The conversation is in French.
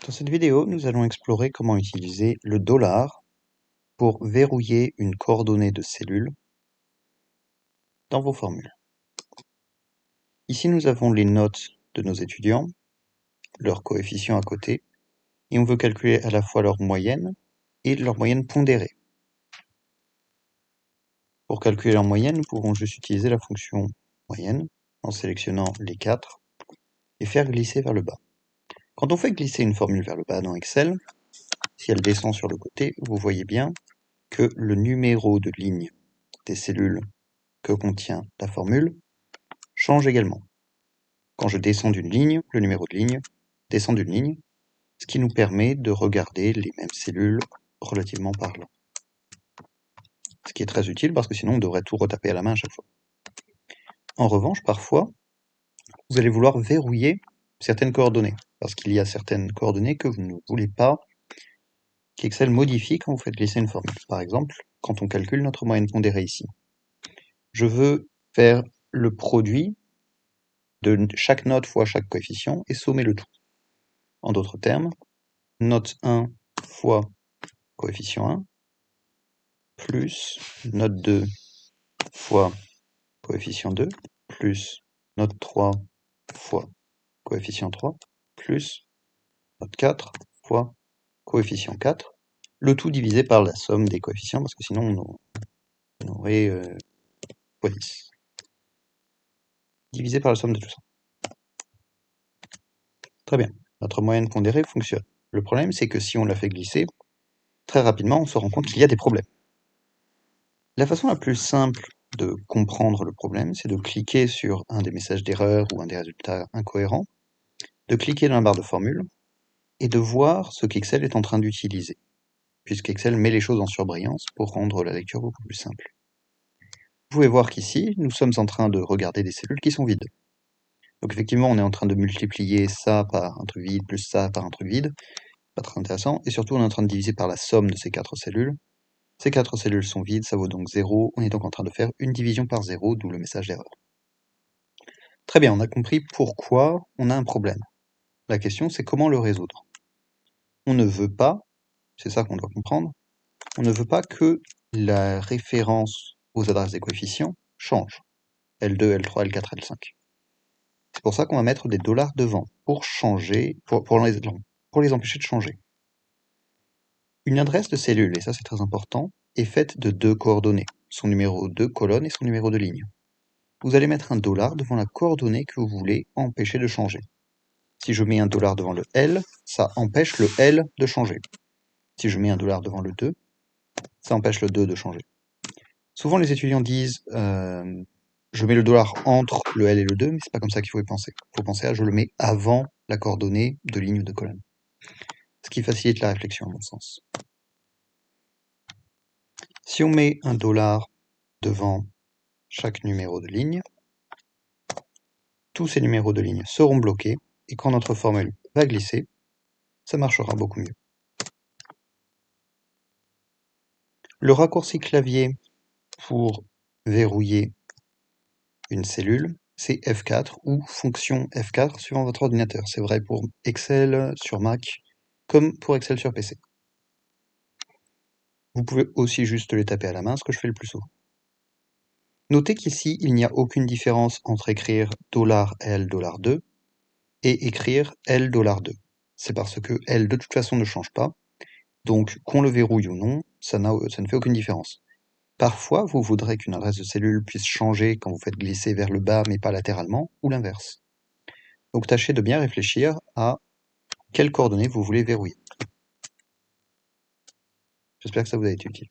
Dans cette vidéo, nous allons explorer comment utiliser le dollar pour verrouiller une coordonnée de cellule dans vos formules. Ici, nous avons les notes de nos étudiants, leurs coefficients à côté, et on veut calculer à la fois leur moyenne et leur moyenne pondérée. Pour calculer leur moyenne, nous pouvons juste utiliser la fonction moyenne en sélectionnant les 4 et faire glisser vers le bas. Quand on fait glisser une formule vers le bas dans Excel, si elle descend sur le côté, vous voyez bien que le numéro de ligne des cellules que contient la formule change également. Quand je descends d'une ligne, le numéro de ligne descend d'une ligne, ce qui nous permet de regarder les mêmes cellules relativement parlant. Ce qui est très utile parce que sinon on devrait tout retaper à la main à chaque fois. En revanche, parfois, vous allez vouloir verrouiller certaines coordonnées, parce qu'il y a certaines coordonnées que vous ne voulez pas qu'Excel modifie quand vous faites glisser une formule. Par exemple, quand on calcule notre moyenne pondérée ici. Je veux faire le produit de chaque note fois chaque coefficient et sommer le tout. En d'autres termes, note 1 fois coefficient 1 plus note 2 fois coefficient 2 plus note 3 fois coefficient 3 plus note 4 fois coefficient 4, le tout divisé par la somme des coefficients parce que sinon on aurait fois 10. Divisé par la somme de tout ça. Très bien, notre moyenne pondérée fonctionne. Le problème c'est que si on la fait glisser, très rapidement on se rend compte qu'il y a des problèmes. La façon la plus simple de comprendre le problème, c'est de cliquer sur un des messages d'erreur ou un des résultats incohérents, de cliquer dans la barre de formule et de voir ce qu'Excel est en train d'utiliser, puisqu'Excel met les choses en surbrillance pour rendre la lecture beaucoup plus simple. Vous pouvez voir qu'ici, nous sommes en train de regarder des cellules qui sont vides. Donc effectivement, on est en train de multiplier ça par un truc vide, plus ça par un truc vide, pas très intéressant, et surtout on est en train de diviser par la somme de ces 4 cellules. Ces 4 cellules sont vides, ça vaut donc 0, on est donc en train de faire une division par 0, d'où le message d'erreur. Très bien, on a compris pourquoi on a un problème. La question c'est comment le résoudre. On ne veut pas, c'est ça qu'on doit comprendre, on ne veut pas que la référence aux adresses des coefficients change. L2, L3, L4, L5. C'est pour ça qu'on va mettre des dollars devant, pour changer, pour les empêcher de changer. Une adresse de cellule, et ça c'est très important, est faite de 2 coordonnées, son numéro de colonne et son numéro de ligne. Vous allez mettre un dollar devant la coordonnée que vous voulez empêcher de changer. Si je mets un dollar devant le L, ça empêche le L de changer. Si je mets un dollar devant le 2, ça empêche le 2 de changer. Souvent les étudiants disent je mets le dollar entre le L et le 2, mais c'est pas comme ça qu'il faut y penser. Il faut penser à je le mets avant la coordonnée de ligne ou de colonne. Ce qui facilite la réflexion à mon sens. Si on met un dollar devant chaque numéro de ligne, tous ces numéros de ligne seront bloqués, et quand notre formule va glisser, ça marchera beaucoup mieux. Le raccourci clavier pour verrouiller une cellule, c'est F4 ou fonction F4 suivant votre ordinateur. C'est vrai pour Excel sur Mac comme pour Excel sur PC. Vous pouvez aussi juste les taper à la main, ce que je fais le plus souvent. Notez qu'ici, il n'y a aucune différence entre écrire $L $2 et écrire L $2. C'est parce que L de toute façon ne change pas, donc qu'on le verrouille ou non, ça ne fait aucune différence. Parfois, vous voudrez qu'une adresse de cellule puisse changer quand vous faites glisser vers le bas mais pas latéralement, ou l'inverse. Donc tâchez de bien réfléchir à quelles coordonnées vous voulez verrouiller. J'espère que ça vous a été utile.